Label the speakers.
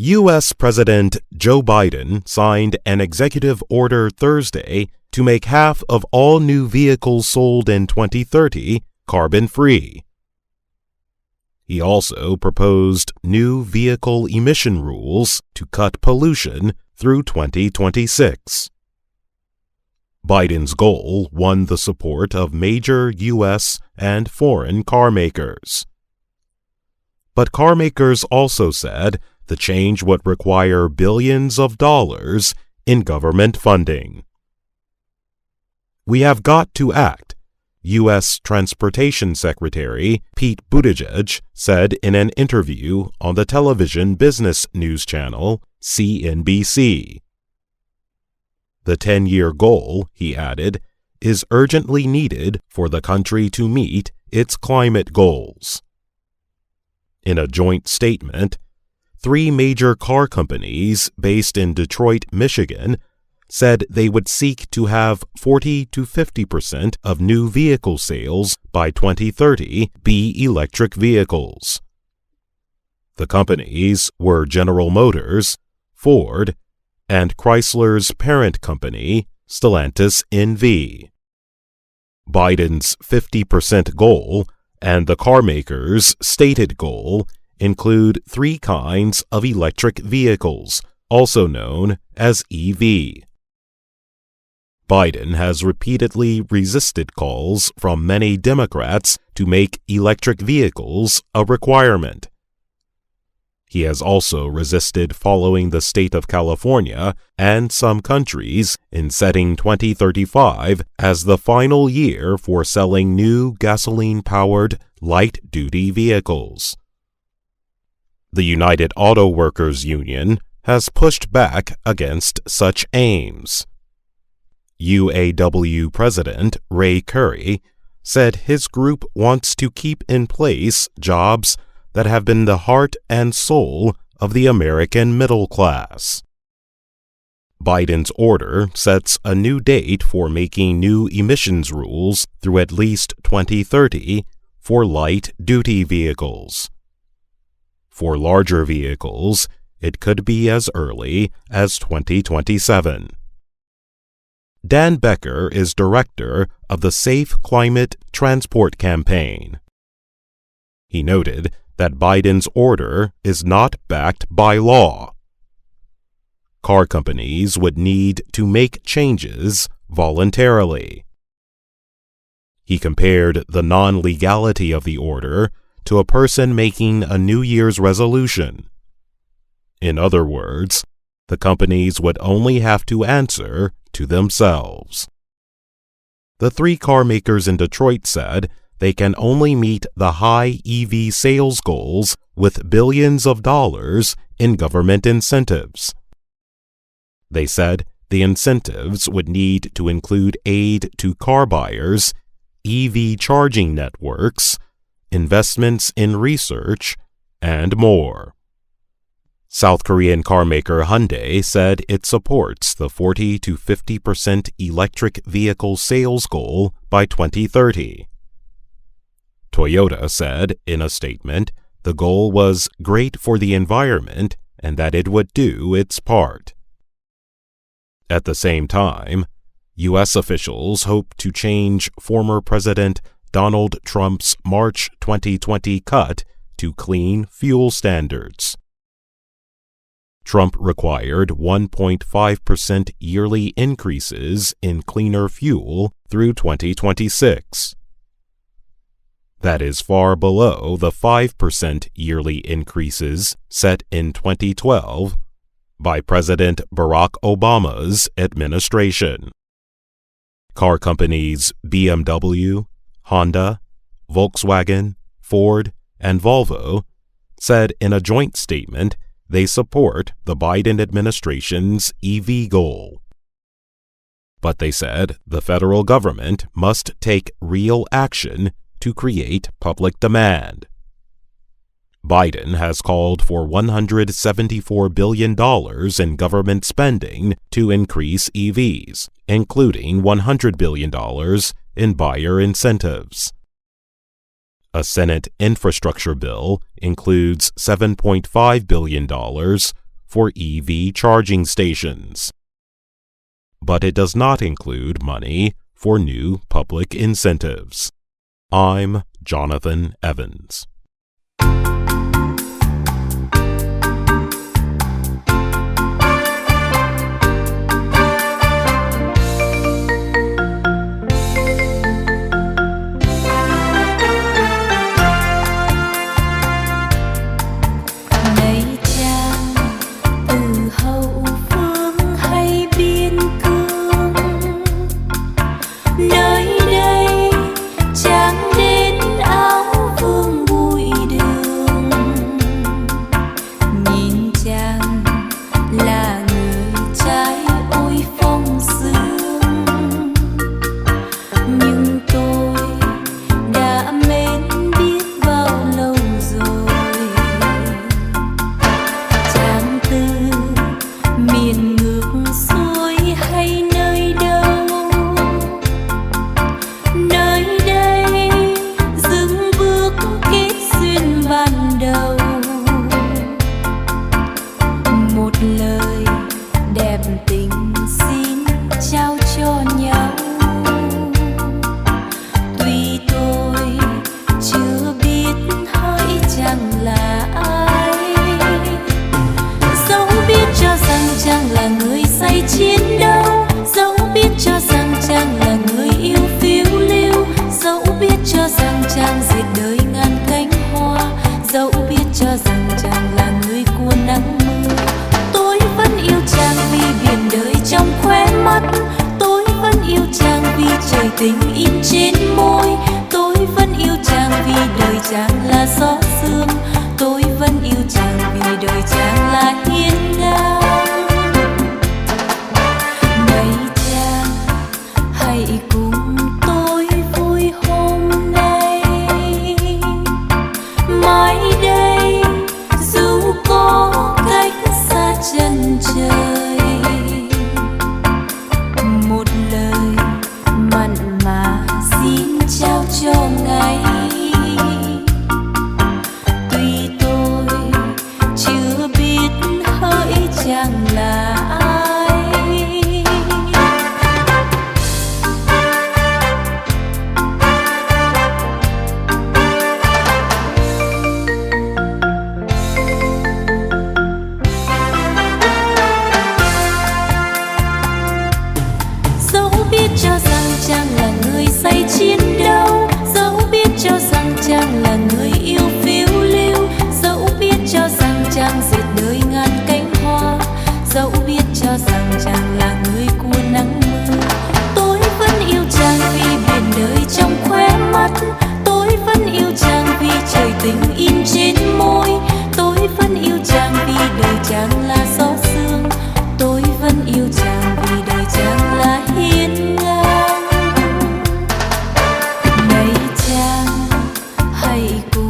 Speaker 1: U.S. President Joe Biden signed an executive order Thursday to make half of all new vehicles sold in 2030 carbon-free. He also proposed new vehicle emission rules to cut pollution through 2026. Biden's goal won the support of major U.S. and foreign car makers. But car makers also said the change would require billions of dollars in government funding. "We have got to act," U.S. Transportation Secretary Pete Buttigieg said in an interview on the television business news channel CNBC. The 10-year goal, he added, is urgently needed for the country to meet its climate goals. In a joint statement, 3 major car companies based in Detroit, Michigan, said they would seek to have 40 to 50% of new vehicle sales by 2030 be electric vehicles. The companies were General Motors, Ford, and Chrysler's parent company, Stellantis NV. Biden's 50% goal and the carmakers' stated goal include 3 kinds of electric vehicles, also known as EV. Biden has repeatedly resisted calls from many Democrats to make electric vehicles a requirement. He has also resisted following the state of California and some countries in setting 2035 as the final year for selling new gasoline-powered light-duty vehicles. The United Auto Workers Union has pushed back against such aims. UAW President Ray Curry said his group wants to keep in place jobs that have been the heart and soul of the American middle class. Biden's order sets a new date for making new emissions rules through at least 2030 for light-duty vehicles. For larger vehicles, it could be as early as 2027. Dan Becker is director of the Safe Climate Transport Campaign. He noted that Biden's order is not backed by law. Car companies would need to make changes voluntarily. He compared the non-legality of the order to a person making a New Year's resolution. In other words, the companies would only have to answer to themselves. The 3 car makers in Detroit said they can only meet the high EV sales goals with billions of dollars in government incentives. They said the incentives would need to include aid to car buyers, EV charging networks, investments in research, and more. South Korean carmaker Hyundai said it supports the 40 to 50% electric vehicle sales goal by 2030. Toyota said in a statement the goal was great for the environment and that it would do its part. At the same time, U.S. officials hope to change former President Donald Trump's March 2020 cut to clean fuel standards. Trump required 1.5% yearly increases in cleaner fuel through 2026. That is far below the 5% yearly increases set in 2012 by President Barack Obama's administration. Car companies BMW, Honda, Volkswagen, Ford, and Volvo said in a joint statement they support the Biden administration's EV goal. But they said the federal government must take real action to create public demand. Biden has called for $174 billion in government spending to increase EVs, including $100 billion in buyer incentives. A Senate infrastructure bill includes $7.5 billion for EV charging stations. But it does not include money for new public incentives. I'm Jonathan Evans.
Speaker 2: hãy cùng